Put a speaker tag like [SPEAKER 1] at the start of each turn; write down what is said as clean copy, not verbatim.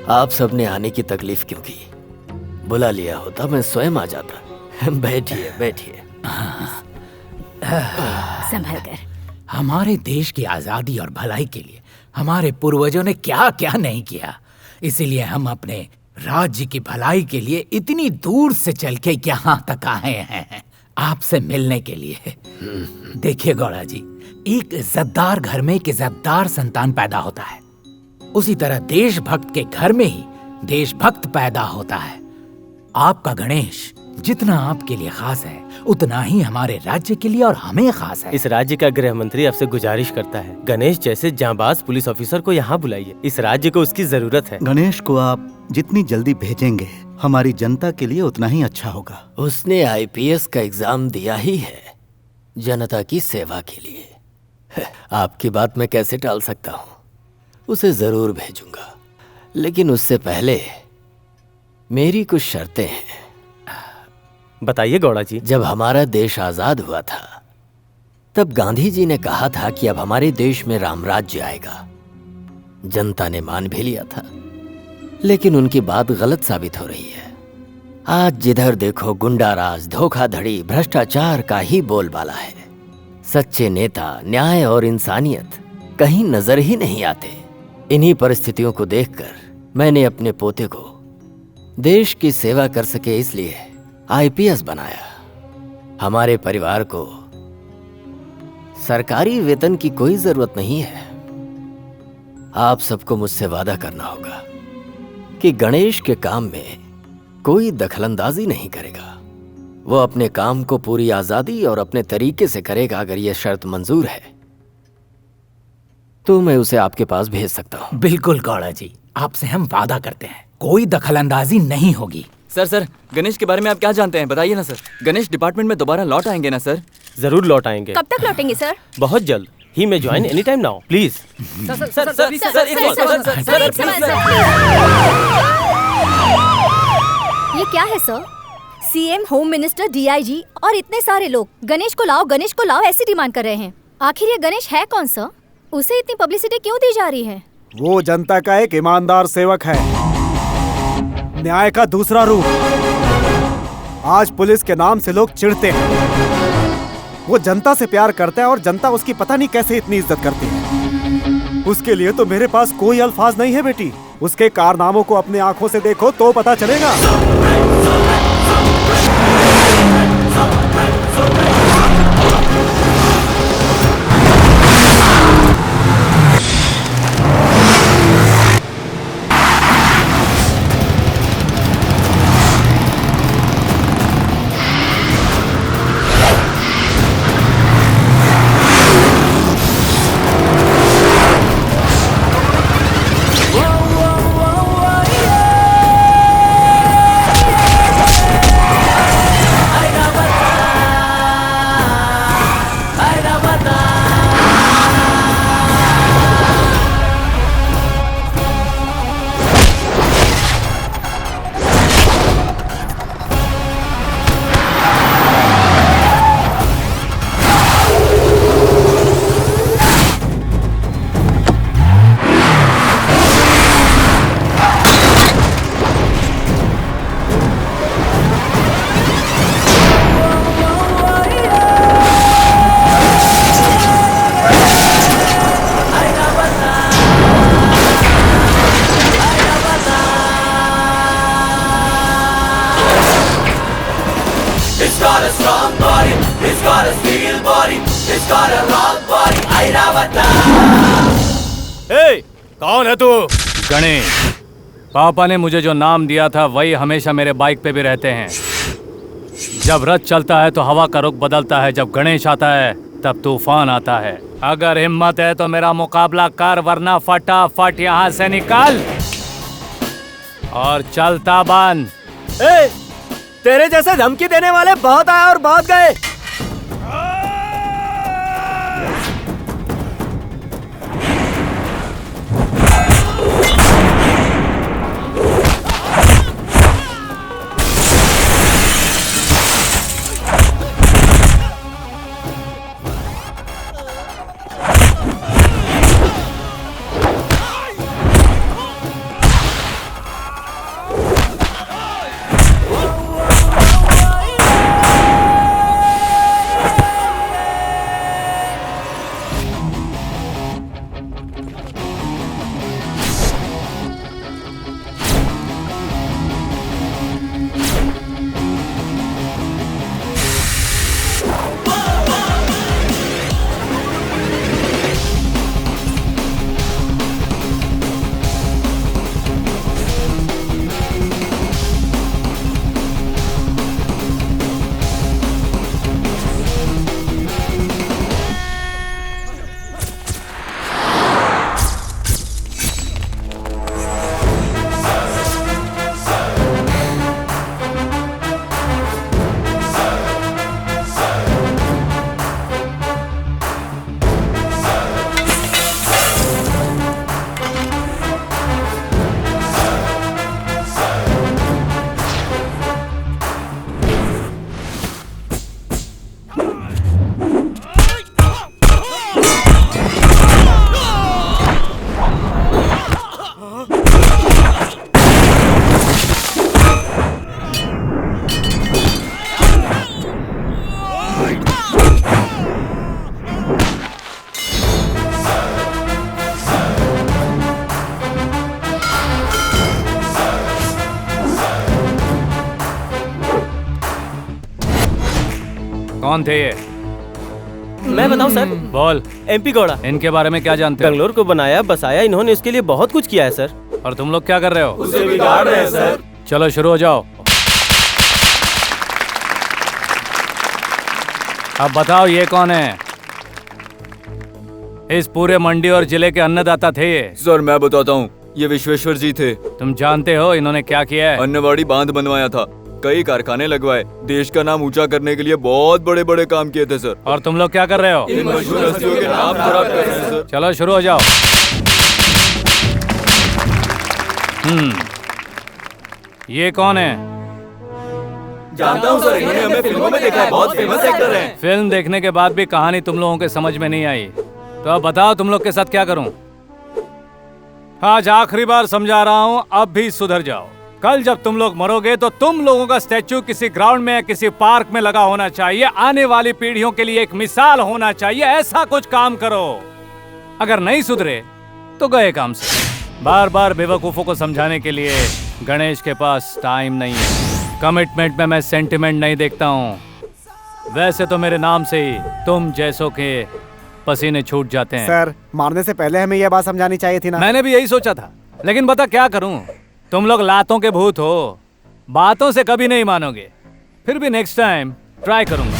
[SPEAKER 1] आप सबने आने की तकलीफ क्यों की? बुला लिया होता मैं स्वयं आ जाता। बैठिए बैठिए।
[SPEAKER 2] संभल कर।
[SPEAKER 3] हमारे देश की आजादी और भलाई के लिए हमारे पूर्वजों ने क्या क्या नहीं किया, इसीलिए हम अपने राज्य की भलाई के लिए इतनी दूर से चल के यहाँ तक आए हैं आपसे मिलने के लिए। देखिए गौड़ा जी, एक इज्जतदार घर में एक इज्जतदार संतान पैदा होता है, उसी तरह देशभक्त के घर में ही देशभक्त पैदा होता है। आपका गणेश जितना आपके लिए खास है उतना ही हमारे राज्य के लिए और हमें खास है।
[SPEAKER 4] इस राज्य का गृह मंत्री आपसे गुजारिश करता है, गणेश जैसे जांबाज पुलिस ऑफिसर को यहाँ बुलाइए। इस राज्य को उसकी जरूरत है।
[SPEAKER 5] गणेश को आप जितनी जल्दी भेजेंगे हमारी जनता के लिए उतना ही अच्छा होगा।
[SPEAKER 1] उसने आईपीएस का एग्जाम दिया ही है जनता की सेवा के लिए। आपकी बात मैं कैसे टाल सकता हूँ? उसे जरूर भेजूंगा, लेकिन उससे पहले मेरी कुछ शर्तें हैं।
[SPEAKER 4] बताइए गौड़ा जी।
[SPEAKER 1] जब हमारा देश आजाद हुआ था तब गांधी जी ने कहा था कि अब हमारे देश में राम राज्य आएगा। जनता ने मान भी लिया था, लेकिन उनकी बात गलत साबित हो रही है। आज जिधर देखो गुंडा राज, धोखाधड़ी, भ्रष्टाचार का ही बोलबाला है। सच्चे नेता, न्याय और इंसानियत कहीं नजर ही नहीं आते। इन्हीं परिस्थितियों को देखकर मैंने अपने पोते को देश की सेवा कर सके इसलिए आईपीएस बनाया। हमारे परिवार को सरकारी वेतन की कोई जरूरत नहीं है। आप सबको मुझसे वादा करना होगा कि गणेश के काम में कोई दखलंदाजी नहीं करेगा। वो अपने काम को पूरी आजादी और अपने तरीके से करेगा। अगर यह शर्त मंजूर है तो मैं उसे आपके पास भेज सकता हूँ।
[SPEAKER 3] बिल्कुल गौड़ा जी, आपसे हम वादा करते हैं कोई दखलंदाजी नहीं होगी।
[SPEAKER 6] सर, गणेश के बारे में आप क्या जानते हैं, बताइए ना सर। गणेश डिपार्टमेंट में दोबारा लौट आएंगे ना सर?
[SPEAKER 4] जरूर लौट आएंगे।
[SPEAKER 2] कब तक लौटेंगे सर?
[SPEAKER 4] बहुत जल्द। ही may join any time now please.
[SPEAKER 2] ये क्या है sir? CM, home minister, DIG और इतने सारे लोग गणेश को लाओ ऐसी डिमांड कर रहे हैं। आखिर ये गणेश है कौन सर? उसे इतनी पब्लिसिटी क्यों दी जा रही है?
[SPEAKER 7] वो जनता का एक ईमानदार सेवक है, न्याय का दूसरा रूप। आज पुलिस के नाम से लोग चिढ़ते हैं। वो जनता से प्यार करता है और जनता उसकी पता नहीं कैसे इतनी इज्जत करती है। उसके लिए तो मेरे पास कोई अल्फाज नहीं है बेटी। उसके कारनामों को अपने आंखों से देखो तो पता चलेगा।
[SPEAKER 8] कौन है तू? गणेश। पापा ने मुझे जो नाम दिया था वही हमेशा मेरे बाइक पे भी रहते हैं। जब रथ चलता है तो हवा का रुख बदलता है, जब गणेश आता है तब तूफान आता है। अगर हिम्मत है तो मेरा मुकाबला कर, वरना फटाफट यहाँ से निकल और चलता बन।
[SPEAKER 4] तेरे जैसे धमकी देने वाले बहुत आए और बहुत गए।
[SPEAKER 8] कौन थे ये?
[SPEAKER 4] मैं बताऊं सर?
[SPEAKER 8] बोल।
[SPEAKER 4] MP गौड़ा।
[SPEAKER 8] इनके बारे में क्या जानते हो?
[SPEAKER 4] बेंगलोर को बनाया बसाया, इन्होंने इसके लिए बहुत कुछ किया है सर।
[SPEAKER 8] और तुम लोग क्या कर रहे हो?
[SPEAKER 4] उसे बिगाड़ रहे हैं सर।
[SPEAKER 8] चलो शुरू हो जाओ। अब बताओ ये कौन है? इस पूरे मंडी और जिले के अन्नदाता थे ये।
[SPEAKER 6] सर मैं बताता हूँ, ये विश्वेश्वर जी थे।
[SPEAKER 8] तुम जानते हो इन्होंने क्या किया है?
[SPEAKER 6] अन्नवाड़ी बांध बनवाया था, कई कारखाने लगवाए, देश का नाम ऊंचा करने के लिए बहुत बड़े बड़े काम किए थे सर।
[SPEAKER 8] और तुम लोग क्या कर रहे हो?
[SPEAKER 6] इन मशहूर हस्तियों के नाम खराब कर रहे हैं सर।
[SPEAKER 8] चलो शुरू हो जाओ। ये कौन है?
[SPEAKER 6] जानता हूँ सर, इन्होंने हमें फिल्मों में देखा है, बहुत फेमस एक्टर हैं।
[SPEAKER 8] फिल्म देखने के बाद भी कहानी तुम लोगों के समझ में नहीं आई, तो अब बताओ तुम लोग के साथ क्या करूं? आज आखिरी बार समझा रहा हूं, अब भी सुधर जाओ। कल जब तुम लोग मरोगे तो तुम लोगों का स्टैचू किसी ग्राउंड में या किसी पार्क में लगा होना चाहिए, आने वाली पीढ़ियों के लिए एक मिसाल होना चाहिए। ऐसा कुछ काम करो। अगर नहीं सुधरे तो गए काम से। बार बार बेवकूफों को समझाने के लिए गणेश के पास टाइम नहीं है। कमिटमेंट में मैं सेंटिमेंट नहीं देखता हूँ। वैसे तो मेरे नाम से ही तुम जैसों के पसीने छूट जाते हैं।
[SPEAKER 7] सर मारने से पहले हमें यह बात समझानी चाहिए थी ना।
[SPEAKER 8] मैंने भी यही सोचा था, लेकिन बता क्या करूं? तुम लोग लातों के भूत हो, बातों से कभी नहीं मानोगे। फिर भी नेक्स्ट टाइम ट्राई करूंगा।